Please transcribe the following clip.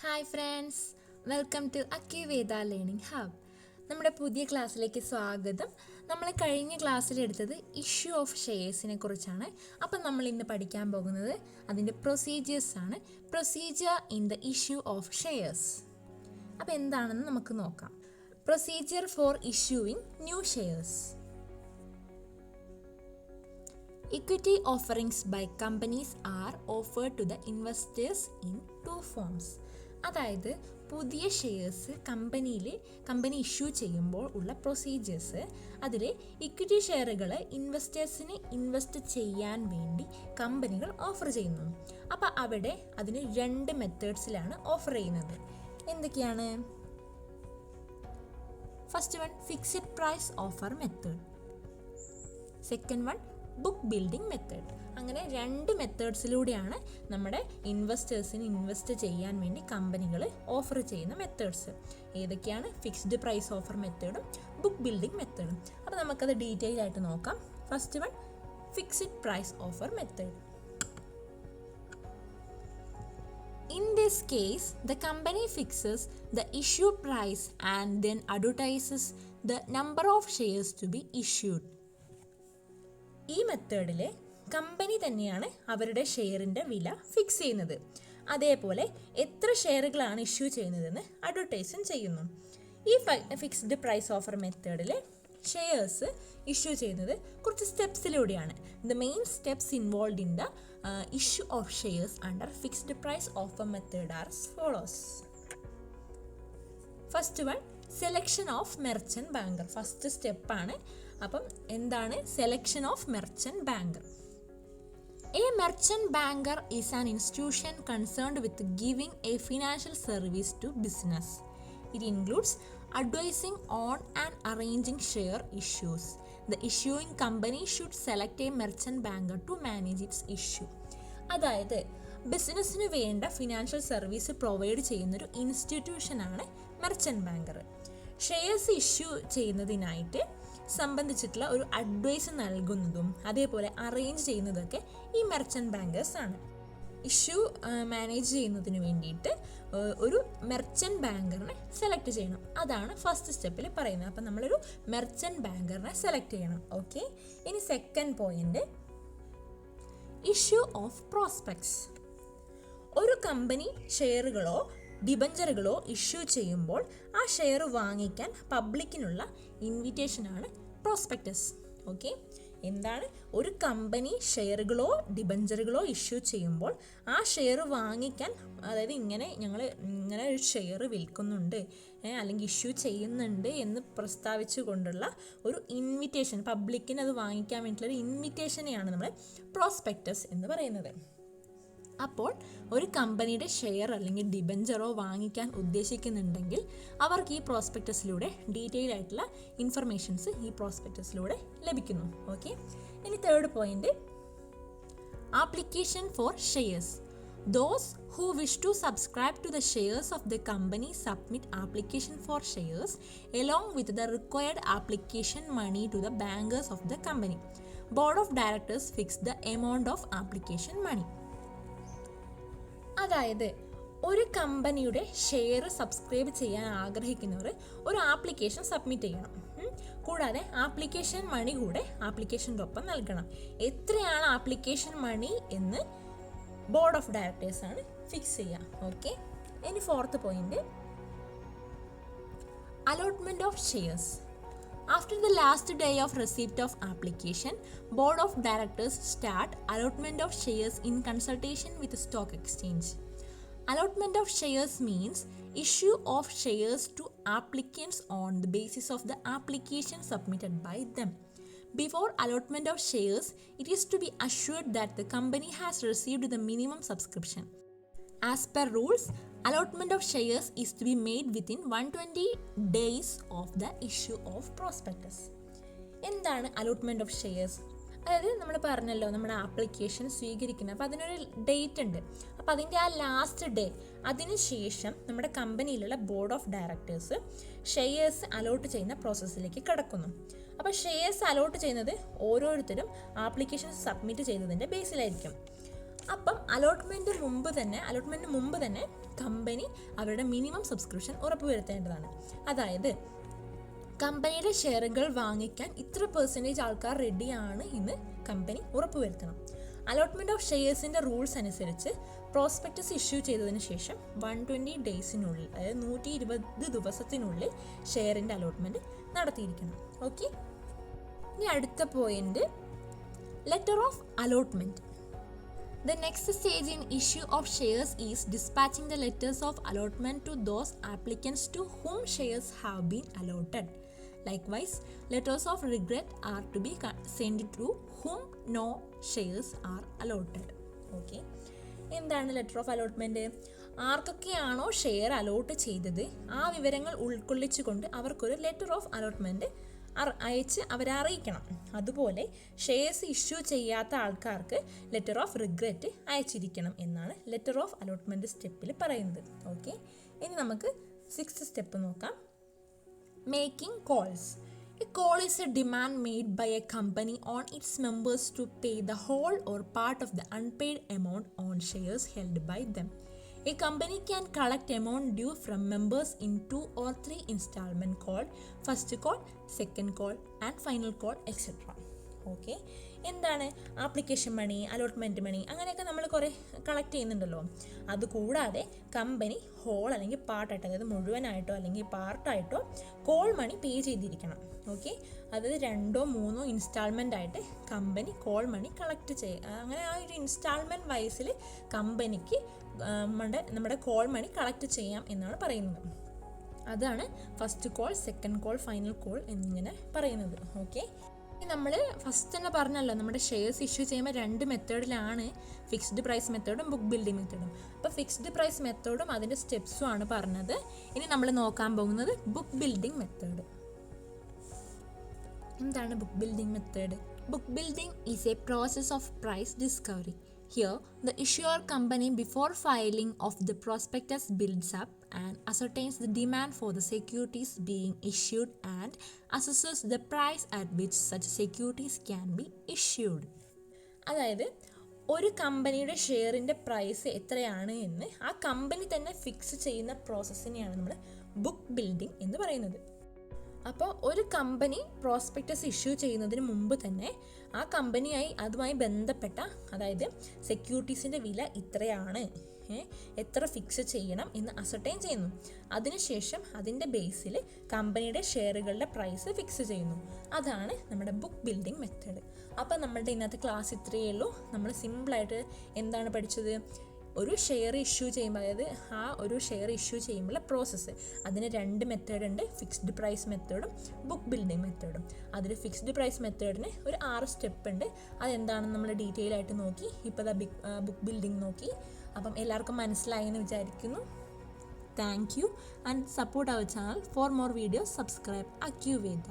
Hi friends, welcome to Akkiveda learning hub. നമ്മുടെ പുതിയ ക്ലാസ്സിലേക്ക് സ്വാഗതം. നമ്മൾ കഴിഞ്ഞ ക്ലാസ്സിലെടുത്തത് ഇഷ്യൂ ഓഫ് ഷെയർസിനെ കുറിച്ചാണ്. അപ്പം നമ്മൾ ഇന്ന് പഠിക്കാൻ പോകുന്നത് അതിൻ്റെ പ്രൊസീജിയേഴ്സാണ്. Procedure in the issue of shares. അപ്പോൾ എന്താണെന്ന് നമുക്ക് നോക്കാം. Procedure for issuing new shares. Equity offerings by companies are offered to the investors in two forms. അതായത് പുതിയ ഷെയർസ് കമ്പനി ഇഷ്യൂ ചെയ്യുമ്പോൾ ഉള്ള പ്രൊസീജിയേഴ്സ്, അതിൽ ഇക്വിറ്റി ഷെയറുകൾ ഇൻവെസ്റ്റേഴ്സിന് ഇൻവെസ്റ്റ് ചെയ്യാൻ വേണ്ടി കമ്പനികൾ ഓഫർ ചെയ്യുന്നു. അപ്പോൾ അവിടെ അതിന് 2 മെത്തേഡ്സിലാണ് ഓഫർ ചെയ്യുന്നത്. എന്തൊക്കെയാണ്? First one fixed price offer method, second one book building method. അങ്ങനെ 2 മെത്തേഡ്സിലൂടെയാണ് നമ്മുടെ ഇൻവെസ്റ്റേഴ്സിന് ഇൻവെസ്റ്റ് ചെയ്യാൻ വേണ്ടി കമ്പനികൾ ഓഫർ ചെയ്യുന്ന മെത്തേഡ്സ്. ഏതൊക്കെയാണ്? ഫിക്സ്ഡ് പ്രൈസ് ഓഫർ മെത്തേഡും ബുക്ക് ബിൽഡിംഗ് മെത്തേഡും. അപ്പോൾ നമുക്കത് ഡീറ്റെയിൽ ആയിട്ട് നോക്കാം. First one fixed price offer method. In this case, the company fixes the issue price and then advertises the number of shares to be issued. ഈ മെത്തേഡിൽ company തന്നെയാണ് അവരുടെ ഷെയറിൻ്റെ വില ഫിക്സ് ചെയ്യുന്നത്. അതേപോലെ എത്ര ഷെയറുകളാണ് ഇഷ്യൂ ചെയ്യുന്നതെന്ന് അഡ്വർടൈസും ചെയ്യുന്നു. ഈ ഫിക്സ്ഡ് പ്രൈസ് ഓഫർ മെത്തേഡിൽ ഷെയർസ് ഇഷ്യൂ ചെയ്യുന്നത് കുറച്ച് സ്റ്റെപ്സിലൂടെയാണ്. The main steps involve in the issue of shares under fixed price offer method are follows. First one selection of merchant banker. First സ്റ്റെപ്പാണ്. അപ്പം എന്താണ് selection of merchant banker? A merchant banker is an institution concerned with giving a financial service to business. It includes advising on and arranging share issues. The issuing company should select a merchant banker to manage its issue. അതായത് ബിസിനസ്സിന് വേണ്ട financial service provide ചെയ്യുന്നൊരു ഇൻസ്റ്റിറ്റ്യൂഷനാണ് merchant banker. Shares issue ചെയ്യുന്നതിനായിട്ട് സംബന്ധിച്ചിട്ടുള്ള ഒരു advice നൽകുന്നതും അതേപോലെ arrange ചെയ്യുന്നതൊക്കെ ഈ മെർച്ചൻറ്റ് ബാങ്കേഴ്സാണ്. ഇഷ്യൂ മാനേജ് ചെയ്യുന്നതിന് വേണ്ടിയിട്ട് ഒരു മെർച്ചൻറ്റ് ബാങ്കറിനെ സെലക്ട് ചെയ്യണം. അതാണ് ഫസ്റ്റ് സ്റ്റെപ്പിൽ പറയുന്നത്. അപ്പം നമ്മളൊരു മെർച്ചൻറ്റ് ബാങ്കറിനെ സെലക്ട് ചെയ്യണം. ഓക്കെ, ഇനി second point issue of prospects. ഒരു കമ്പനി ഷെയറുകളോ ഡിബഞ്ചറുകളോ ഇഷ്യൂ ചെയ്യുമ്പോൾ ആ ഷെയർ വാങ്ങിക്കാൻ പബ്ലിക്കിനുള്ള ഇൻവിറ്റേഷനാണ് പ്രോസ്പെക്ടസ്. ഓക്കെ, എന്താണ്? ഒരു കമ്പനി ഷെയറുകളോ ഡിബഞ്ചറുകളോ ഇഷ്യൂ ചെയ്യുമ്പോൾ ആ ഷെയർ വാങ്ങിക്കാൻ, അതായത് ഞങ്ങൾ ഇങ്ങനെ ഒരു ഷെയർ വിൽക്കുന്നുണ്ട് അല്ലെങ്കിൽ ഇഷ്യൂ ചെയ്യുന്നുണ്ട് എന്ന് പ്രസ്താവിച്ചു കൊണ്ടുള്ള ഒരു ഇൻവിറ്റേഷൻ, പബ്ലിക്കിന് അത് വാങ്ങിക്കാൻ വേണ്ടിയിട്ടുള്ളൊരു ഇൻവിറ്റേഷനെയാണ് നമ്മൾ പ്രോസ്പെക്ടസ് എന്ന് പറയുന്നത്. അപ്പോൾ ഒരു കമ്പനിയുടെ ഷെയർ അല്ലെങ്കിൽ ഡിബഞ്ചറോ വാങ്ങിക്കാൻ ഉദ്ദേശിക്കുന്നുണ്ടെങ്കിൽ അവർക്ക് ഈ പ്രോസ്പെക്ടസിലൂടെ ഡീറ്റെയിൽ ആയിട്ടുള്ള ഇൻഫർമേഷൻസ് ഈ പ്രോസ്പെക്ടസിലൂടെ ലഭിക്കുന്നു. ഓക്കെ, ഇനി third point application for shares. Those who wish to subscribe to the shares of the company submit application for shares along with the required application money to the bankers of the company. Board of directors fix the amount of application money. അതായത് ഒരു കമ്പനിയുടെ share subscribe ചെയ്യാൻ ആഗ്രഹിക്കുന്നവർ ഒരു application submit ചെയ്യണം. കൂടാതെ application മണി കൂടെ ആപ്ലിക്കേഷൻ്റെ ഒപ്പം നൽകണം. എത്രയാണ് ആപ്ലിക്കേഷൻ മണി എന്ന് ബോർഡ് ഓഫ് ഡയറക്ടേഴ്സാണ് ഫിക്സ് ചെയ്യുക. ഓക്കെ, ഇനി fourth point allotment of shares. After the last day of receipt of application, board of directors start allotment of shares in consultation with the stock exchange. Allotment of shares means issue of shares to applicants on the basis of the application submitted by them. Before allotment of shares, it is to be assured that the company has received the minimum subscription. As per rules, allotment of shares is to be made within 120 days of the issue of prospectus. എന്താണ് allotment of shares? അതായത് നമ്മൾ പറഞ്ഞല്ലോ നമ്മുടെ application സ്വീകരിക്കുന്നത്, അപ്പോൾ അതിനൊരു date ഉണ്ട്. അപ്പോൾ അതിൻ്റെ ആ ലാസ്റ്റ് ഡേ അതിനുശേഷം നമ്മുടെ കമ്പനിയിലുള്ള board of directors shares allot ചെയ്യുന്ന പ്രോസസ്സിലേക്ക് കടക്കുന്നു. അപ്പോൾ ഷെയർസ് അലോട്ട് ചെയ്യുന്നത് ഓരോരുത്തരും ആപ്ലിക്കേഷൻ സബ്മിറ്റ് ചെയ്തതിൻ്റെ ബേസിലായിരിക്കും. അപ്പം അലോട്ട്മെൻറ്റിന് മുമ്പ് തന്നെ കമ്പനി അവരുടെ മിനിമം സബ്സ്ക്രിപ്ഷൻ ഉറപ്പുവരുത്തേണ്ടതാണ്. അതായത് കമ്പനിയുടെ ഷെയറുകൾ വാങ്ങിക്കാൻ ഇത്ര പെർസെൻറ്റേജ് ആൾക്കാർ റെഡിയാണ് എന്ന് കമ്പനി ഉറപ്പുവരുത്തണം. അലോട്ട്മെൻറ്റ് ഓഫ് ഷെയർസിൻ്റെ റൂൾസ് അനുസരിച്ച് പ്രോസ്പെക്ടസ് ഇഷ്യൂ ചെയ്തതിന് ശേഷം 120 ഡേയ്സിനുള്ളിൽ, അതായത് 120 ദിവസത്തിനുള്ളിൽ ഷെയറിൻ്റെ അലോട്ട്മെൻറ്റ് നടത്തിയിരിക്കണം. ഓക്കെ, ഇനി അടുത്ത point, letter of allotment. The next stage in issue of shares is dispatching the letters of allotment to those applicants to whom shares have been allotted. Likewise, letters of regret are to be sent to whom no shares are allotted. Okay. എന്താണ് letter of allotment? ആർക്കൊക്കെയാണോ share allot ചെയ്തത് ആ വിവരങ്ങൾ ഉൾക്കൊള്ളിച്ചുകൊണ്ട് അവർക്കൊരു letter of allotment അയച്ച് അവരെ അറിയിക്കണം. അതുപോലെ ഷെയർസ് ഇഷ്യൂ ചെയ്യാത്ത ആൾക്കാർക്ക് ലെറ്റർ ഓഫ് റിഗ്രറ്റ് അയച്ചിരിക്കണം എന്നാണ് ലെറ്റർ ഓഫ് അലോട്ട്മെൻറ്റ് സ്റ്റെപ്പിൽ പറയുന്നത്. ഓക്കെ, ഇനി നമുക്ക് 6th സ്റ്റെപ്പ് നോക്കാം. Making calls. A call is a demand made by a company on its members to pay the whole or part of the unpaid amount on shares held by them. A company can collect amount due from members in 2 or 3 installment called first call, second call and final call, etc. Okay, എന്താണ് application മണി, allotment മണി, അങ്ങനെയൊക്കെ നമ്മൾ കുറേ collect ചെയ്യുന്നുണ്ടല്ലോ. അതുകൂടാതെ company whole അല്ലെങ്കിൽ പാർട്ടായിട്ടോ, അതായത് മുഴുവനായിട്ടോ അല്ലെങ്കിൽ പാർട്ടായിട്ടോ call money പേ ചെയ്തിരിക്കണം. ഓക്കെ, അതായത് 2 or 3 ഇൻസ്റ്റാൾമെൻ്റ് ആയിട്ട് കമ്പനി കോൾ മണി കളക്ട് ചെയ്യുക. അങ്ങനെ ആ ഒരു ഇൻസ്റ്റാൾമെൻറ്റ് വൈസിൽ കമ്പനിക്ക് നമ്മുടെ കോൾ മണി കളക്ട് ചെയ്യാം എന്നാണ് പറയുന്നത്. അതാണ് first call, second call, final call എന്നിങ്ങനെ പറയുന്നത്. ഓക്കെ, നമ്മൾ ഫസ്റ്റ് തന്നെ പറഞ്ഞല്ലോ നമ്മുടെ ഷെയർസ് ഇഷ്യൂ ചെയ്യുമ്പോൾ 2 മെത്തേഡിലാണ്, ഫിക്സ്ഡ് പ്രൈസ് മെത്തേഡും ബുക്ക് ബിൽഡിംഗ് മെത്തേഡും. അപ്പോൾ ഫിക്സ്ഡ് പ്രൈസ് മെത്തേഡും അതിൻ്റെ സ്റ്റെപ്സും ആണ് പറഞ്ഞത്. ഇനി നമ്മൾ നോക്കാൻ പോകുന്നത് ബുക്ക് ബിൽഡിംഗ് മെത്തേഡ്. എന്താണ് book building method? Book building is a process of price discovery. Here, the issuer company before filing of the prospectus builds up and ascertains the demand for the securities being issued and assesses the price at which such securities can be issued. അതായത് ഒരു കമ്പനിയുടെ ഷെയറിൻ്റെ price എത്രയാണ് എന്ന് ആ company തന്നെ fix ചെയ്യുന്ന പ്രോസസ്സിനെയാണ് നമ്മൾ book building എന്ന് പറയുന്നത്. അപ്പോൾ ഒരു കമ്പനി പ്രോസ്പെക്ടസ് ഇഷ്യൂ ചെയ്യുന്നതിന് മുമ്പ് തന്നെ ആ കമ്പനിയായി അതുമായി ബന്ധപ്പെട്ട, അതായത് സെക്യൂരിറ്റീസിൻ്റെ വില ഇത്രയാണ്, എത്ര ഫിക്സ് ചെയ്യണം എന്ന് അസർട്ടൈൻ ചെയ്യുന്നു. അതിനുശേഷം അതിൻ്റെ ബേസിൽ കമ്പനിയുടെ ഷെയറുകളുടെ പ്രൈസ് ഫിക്സ് ചെയ്യുന്നു. അതാണ് നമ്മുടെ ബുക്ക് ബിൽഡിംഗ് മെത്തേഡ്. അപ്പോൾ നമ്മളുടെ ഇന്നത്തെ ക്ലാസ് ഇത്രയേ ഉള്ളൂ. നമ്മൾ സിമ്പിളായിട്ട് എന്താണ് പഠിച്ചത്? ഒരു ഷെയർ ഇഷ്യൂ ചെയ്യുമ്പോൾ, അതായത് ആ ഒരു ഷെയർ ഇഷ്യൂ ചെയ്യുമ്പോഴുള്ള പ്രോസസ്സ്, അതിന് 2 മെത്തേഡ് ഉണ്ട്, ഫിക്സ്ഡ് പ്രൈസ് മെത്തേഡും ബുക്ക് ബിൽഡിംഗ് മെത്തേഡും. അതിൽ ഫിക്സ്ഡ് പ്രൈസ് മെത്തേഡിന് ഒരു 6 സ്റ്റെപ്പ് ഉണ്ട്. അതെന്താണെന്ന് നമ്മൾ ഡീറ്റെയിൽ ആയിട്ട് നോക്കി. ഇപ്പോൾ ബുക്ക് ബിൽഡിംഗ് നോക്കി. അപ്പം എല്ലാവർക്കും മനസ്സിലായി എന്ന് വിചാരിക്കുന്നു. Thank you and support our channel. For more videos subscribe അക്യുവേദ.